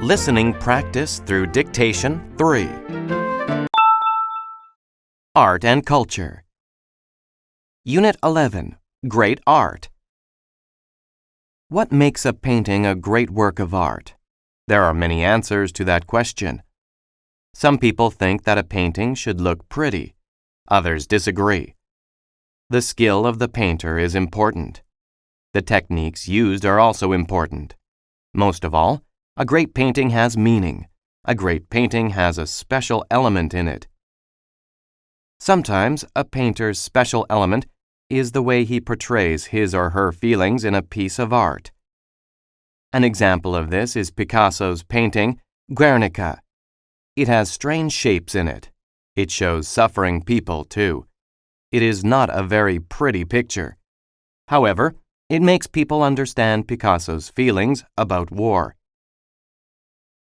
Listening Practice Through Dictation 3. Art and Culture. Unit 11. Great Art. What makes a painting a great work of art? There are many answers to that question. Some people think that a painting should look pretty. Others disagree. The skill of the painter is important. The techniques used are also important. Most of all, a great painting has meaning. A great painting has a special element in it. Sometimes a painter's special element is the way he portrays his or her feelings in a piece of art. An example of this is Picasso's painting, Guernica. It has strange shapes in it. It shows suffering people, too. It is not a very pretty picture. However, it makes people understand Picasso's feelings about war.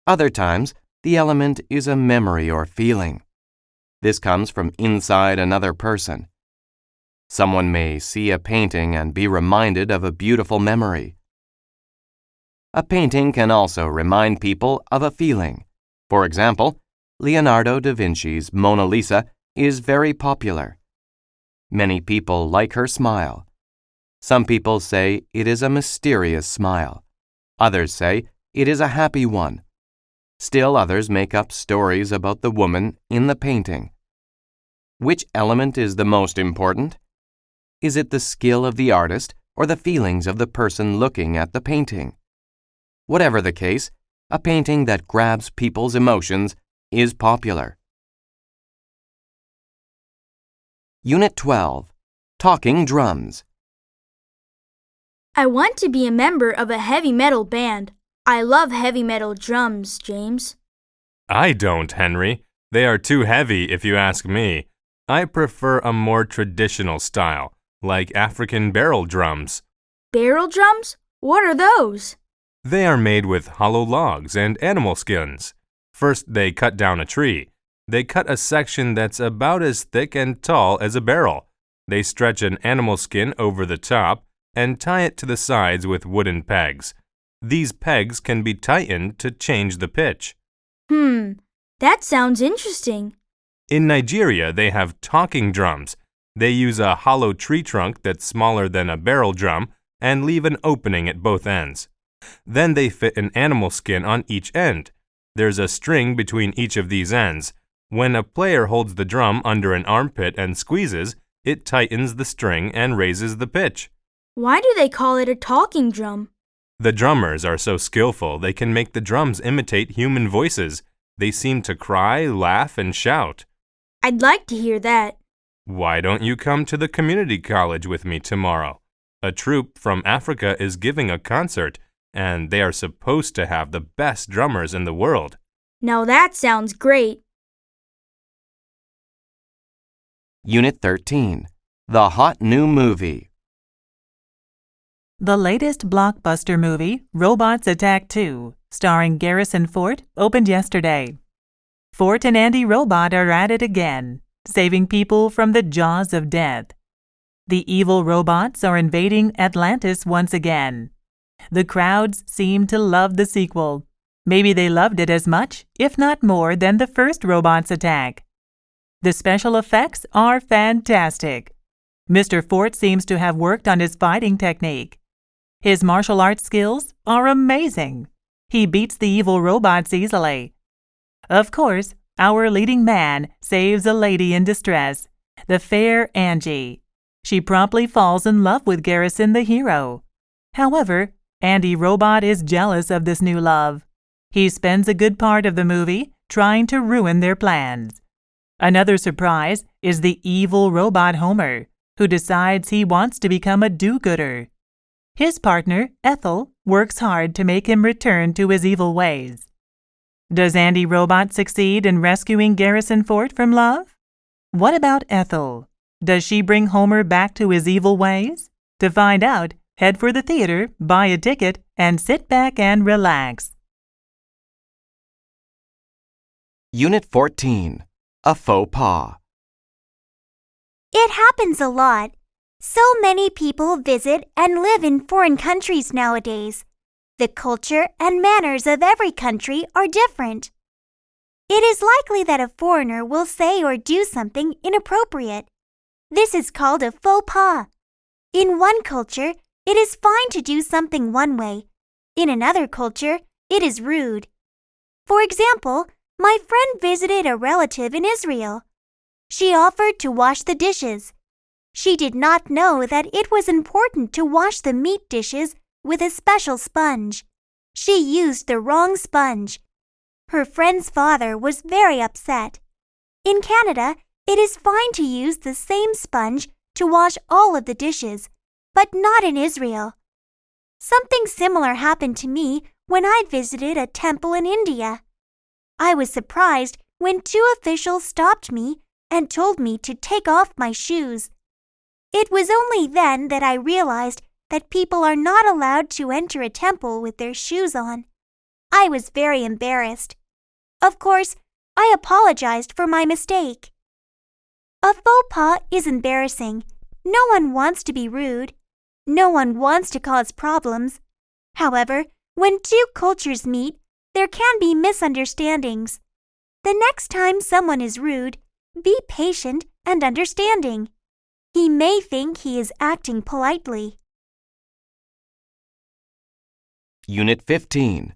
Other times, the element is a memory or feeling. This comes from inside another person. Someone may see a painting and be reminded of a beautiful memory. A painting can also remind people of a feeling. For example, Leonardo da Vinci's Mona Lisa is very popular. Many people like her smile. Some people say it is a mysterious smile. Others say it is a happy one. Still others make up stories about the woman in the painting. Which element is the most important? Is it the skill of the artist or the feelings of the person looking at the painting? Whatever the case, a painting that grabs people's emotions is popular. Unit 12. Talking Drums. I want to be a member of a heavy metal band. I love heavy metal drums, James. I don't, Henry. They are too heavy if you ask me. I prefer a more traditional style, like African barrel drums. Barrel drums? What are those? They are made with hollow logs and animal skins. First, they cut down a tree. They cut a section that's about as thick and tall as a barrel. They stretch an animal skin over the top and tie it to the sides with wooden pegs. These pegs can be tightened to change the pitch. That sounds interesting. In Nigeria, they have talking drums. They use a hollow tree trunk that's smaller than a barrel drum and leave an opening at both ends. Then they fit an animal skin on each end. There's a string between each of these ends. When a player holds the drum under an armpit and squeezes, it tightens the string and raises the pitch. Why do they call it a talking drum? The drummers are so skillful they can make the drums imitate human voices. They seem to cry, laugh, and shout. I'd like to hear that. Why don't you come to the community college with me tomorrow? A troupe from Africa is giving a concert, and they are supposed to have the best drummers in the world. Now that sounds great. Unit 13. The Hot New Movie. The latest blockbuster movie, Robots Attack 2, starring Garrison Fort, opened yesterday. Fort and Andy Robot are at it again, saving people from the jaws of death. The evil robots are invading Atlantis once again. The crowds seem to love the sequel. Maybe they loved it as much, if not more, than the first Robots Attack. The special effects are fantastic. Mr. Fort seems to have worked on his fighting technique. His martial arts skills are amazing. He beats the evil robots easily. Of course, our leading man saves a lady in distress, the fair Angie. She promptly falls in love with Garrison the hero. However, Andy Robot is jealous of this new love. He spends a good part of the movie trying to ruin their plans. Another surprise is the evil robot Homer, who decides he wants to become a do-gooder. His partner, Ethel, works hard to make him return to his evil ways. Does Andy Robot succeed in rescuing Garrison Fort from love? What about Ethel? Does she bring Homer back to his evil ways? To find out, head for the theater, buy a ticket, and sit back and relax. Unit 14. A Faux Pas. It happens a lot. So many people visit and live in foreign countries nowadays. The culture and manners of every country are different. It is likely that a foreigner will say or do something inappropriate. This is called a faux pas. In one culture, it is fine to do something one way. In another culture, it is rude. For example, my friend visited a relative in Israel. She offered to wash the dishes. She did not know that it was important to wash the meat dishes with a special sponge. She used the wrong sponge. Her friend's father was very upset. In Canada, it is fine to use the same sponge to wash all of the dishes, but not in Israel. Something similar happened to me when I visited a temple in India. I was surprised when two officials stopped me and told me to take off my shoes. It was only then that I realized that people are not allowed to enter a temple with their shoes on. I was very embarrassed. Of course, I apologized for my mistake. A faux pas is embarrassing. No one wants to be rude. No one wants to cause problems. However, when two cultures meet, there can be misunderstandings. The next time someone is rude, be patient and understanding. He may think he is acting politely. Unit 15.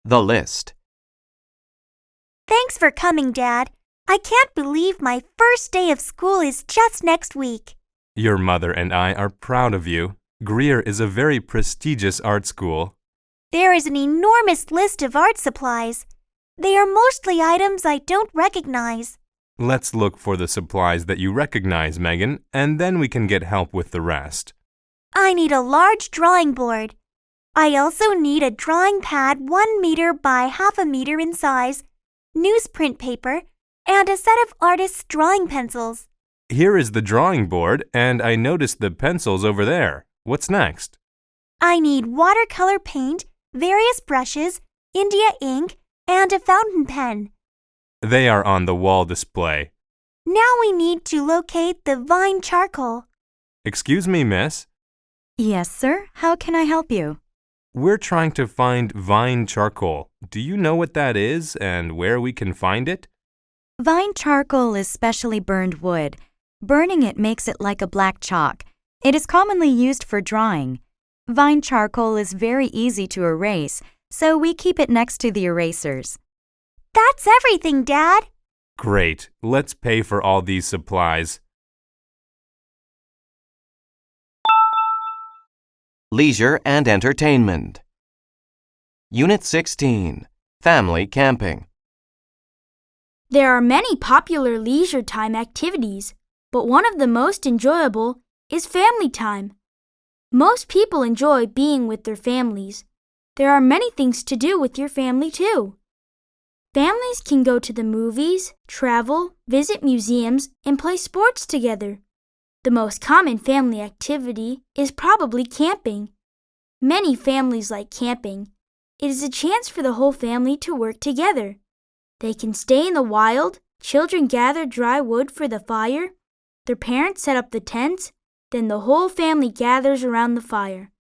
The List. Thanks for coming, Dad. I can't believe my first day of school is just next week. Your mother and I are proud of you. Greer is a very prestigious art school. There is an enormous list of art supplies. They are mostly items I don't recognize. Let's look for the supplies that you recognize, Megan, and then we can get help with the rest. I need a large drawing board. I also need a drawing pad 1 meter by half a meter in size, newsprint paper, and a set of artist's drawing pencils. Here is the drawing board, and I noticed the pencils over there. What's next? I need watercolor paint, various brushes, India ink, and a fountain pen. They are on the wall display. Now we need to locate the vine charcoal. Excuse me, miss. Yes, sir. How can I help you? We're trying to find vine charcoal. Do you know what that is and where we can find it? Vine charcoal is specially burned wood. Burning it makes it like a black chalk. It is commonly used for drawing. Vine charcoal is very easy to erase, so we keep it next to the erasers. That's everything, Dad. Great. Let's pay for all these supplies. Leisure and Entertainment. Unit 16. Family Camping. There are many popular leisure time activities, but one of the most enjoyable is family time. Most people enjoy being with their families. There are many things to do with your family, too. Families can go to the movies, travel, visit museums, and play sports together. The most common family activity is probably camping. Many families like camping. It is a chance for the whole family to work together. They can stay in the wild, children gather dry wood for the fire, their parents set up the tents, then the whole family gathers around the fire.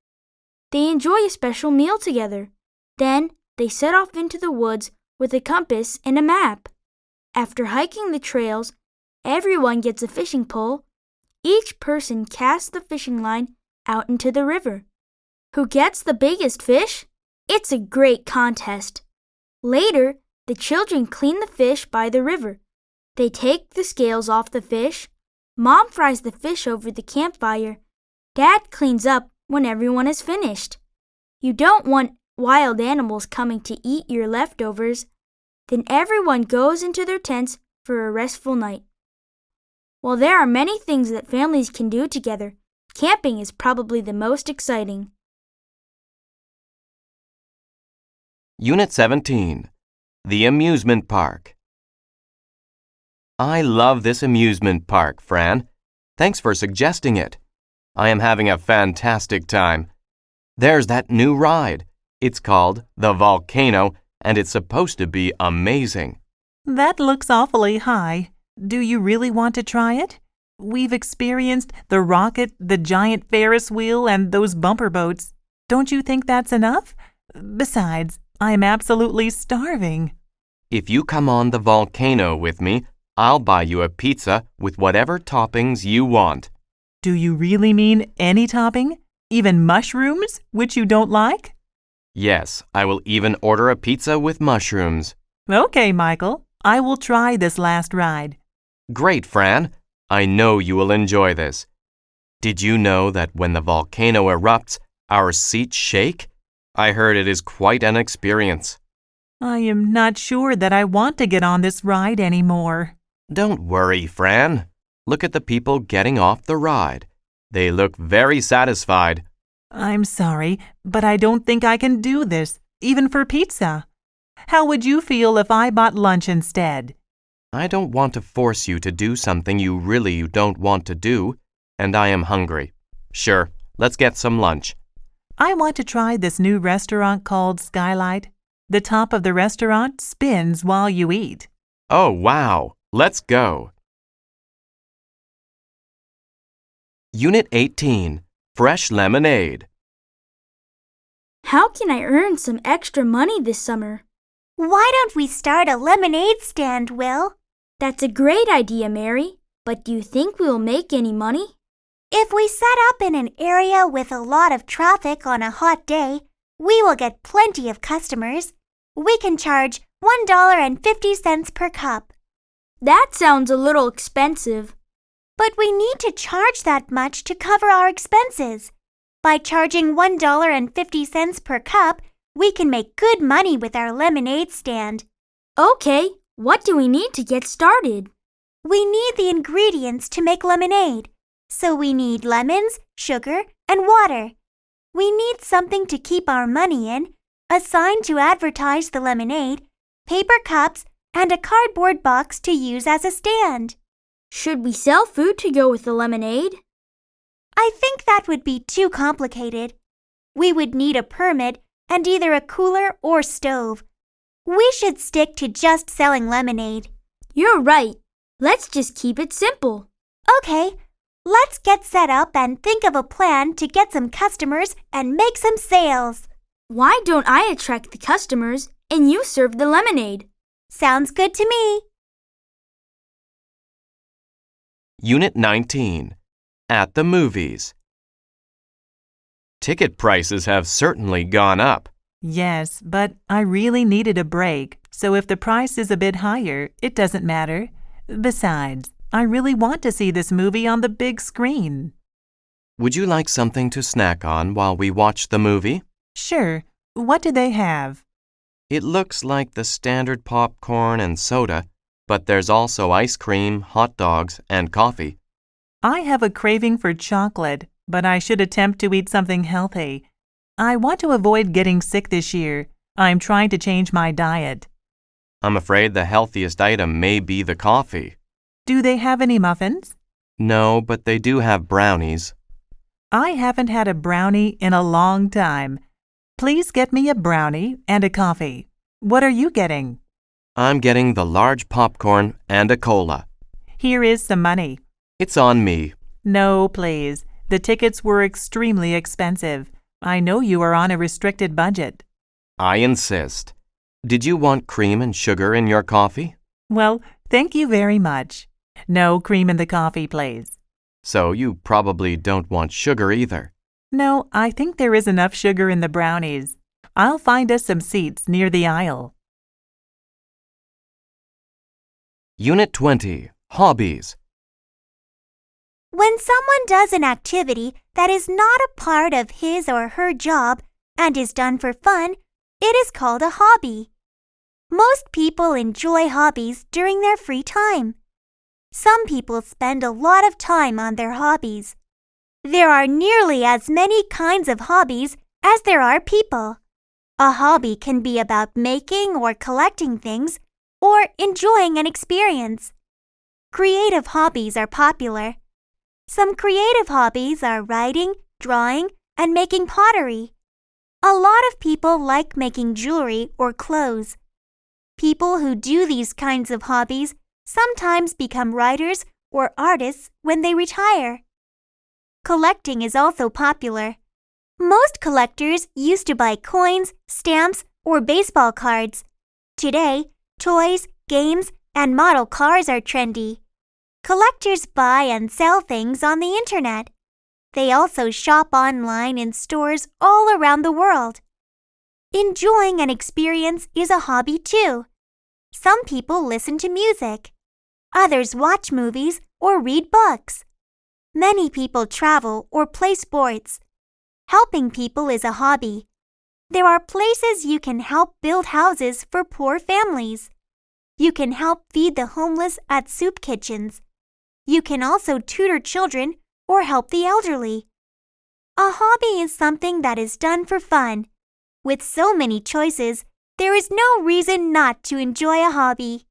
They enjoy a special meal together. Then they set off into the woods with a compass and a map. After hiking the trails, everyone gets a fishing pole. Each person casts the fishing line out into the river. Who gets the biggest fish? It's a great contest. Later, the children clean the fish by the river. They take the scales off the fish. Mom fries the fish over the campfire. Dad cleans up when everyone is finished. You don't want wild animals coming to eat your leftovers. Then everyone goes into their tents for a restful night. While there are many things that families can do together, camping is probably the most exciting. Unit 17. The Amusement Park. I love this amusement park, Fran. Thanks for suggesting it. I am having a fantastic time. There's that new ride. It's called the Volcano, and it's supposed to be amazing. That looks awfully high. Do you really want to try it? We've experienced the rocket, the giant Ferris wheel, and those bumper boats. Don't you think that's enough? Besides, I am absolutely starving. If you come on the volcano with me, I'll buy you a pizza with whatever toppings you want. Do you really mean any topping? Even mushrooms, which you don't like? Yes, I will even order a pizza with mushrooms. Okay, Michael. I will try this last ride. Great, Fran. I know you will enjoy this. Did you know that when the volcano erupts, our seats shake? I heard it is quite an experience. I am not sure that I want to get on this ride anymore. Don't worry, Fran. Look at the people getting off the ride. They look very satisfied. I'm sorry, but I don't think I can do this, even for pizza. How would you feel if I bought lunch instead? I don't want to force you to do something you really don't want to do, and I am hungry. Sure, let's get some lunch. I want to try this new restaurant called Skylight. The top of the restaurant spins while you eat. Oh, wow. Let's go. Unit 18, Fresh Lemonade. How can I earn some extra money this summer? Why don't we start a lemonade stand, Will? That's a great idea, Mary. But do you think we'll make any money? If we set up in an area with a lot of traffic on a hot day, we will get plenty of customers. We can charge $1.50 per cup. That sounds a little expensive. But we need to charge that much to cover our expenses. By charging $1.50 per cup, we can make good money with our lemonade stand. Okay, what do we need to get started? We need the ingredients to make lemonade. So we need lemons, sugar, and water. We need something to keep our money in, a sign to advertise the lemonade, paper cups, and a cardboard box to use as a stand. Should we sell food to go with the lemonade? I think that would be too complicated. We would need a permit and either a cooler or stove. We should stick to just selling lemonade. You're right. Let's just keep it simple. Okay, let's get set up and think of a plan to get some customers and make some sales. Why don't I attract the customers and you serve the lemonade? Sounds good to me. Unit 19, At the Movies. Ticket prices have certainly gone up. Yes, but I really needed a break, so if the price is a bit higher, it doesn't matter. Besides, I really want to see this movie on the big screen. Would you like something to snack on while we watch the movie? Sure. What do they have? It looks like the standard popcorn and soda, but there's also ice cream, hot dogs, and coffee. I have a craving for chocolate, but I should attempt to eat something healthy. I want to avoid getting sick this year. I'm trying to change my diet. I'm afraid the healthiest item may be the coffee. Do they have any muffins? No, but they do have brownies. I haven't had a brownie in a long time. Please get me a brownie and a coffee. What are you getting? I'm getting the large popcorn and a cola. Here is some money. It's on me. No, please. The tickets were extremely expensive. I know you are on a restricted budget. I insist. Did you want cream and sugar in your coffee? Well, thank you very much. No cream in the coffee, please. So you probably don't want sugar either. No, I think there is enough sugar in the brownies. I'll find us some seats near the aisle. Unit 20, Hobbies. When someone does an activity that is not a part of his or her job and is done for fun, it is called a hobby. Most people enjoy hobbies during their free time. Some people spend a lot of time on their hobbies. There are nearly as many kinds of hobbies as there are people. A hobby can be about making or collecting things or enjoying an experience. Creative hobbies are popular. Some creative hobbies are writing, drawing, and making pottery. A lot of people like making jewelry or clothes. People who do these kinds of hobbies sometimes become writers or artists when they retire. Collecting is also popular. Most collectors used to buy coins, stamps, or baseball cards. Today, toys, games, and model cars are trendy. Collectors buy and sell things on the internet. They also shop online in stores all around the world. Enjoying an experience is a hobby too. Some people listen to music. Others watch movies or read books. Many people travel or play sports. Helping people is a hobby. There are places you can help build houses for poor families. You can help feed the homeless at soup kitchens. You can also tutor children or help the elderly. A hobby is something that is done for fun. With so many choices, there is no reason not to enjoy a hobby.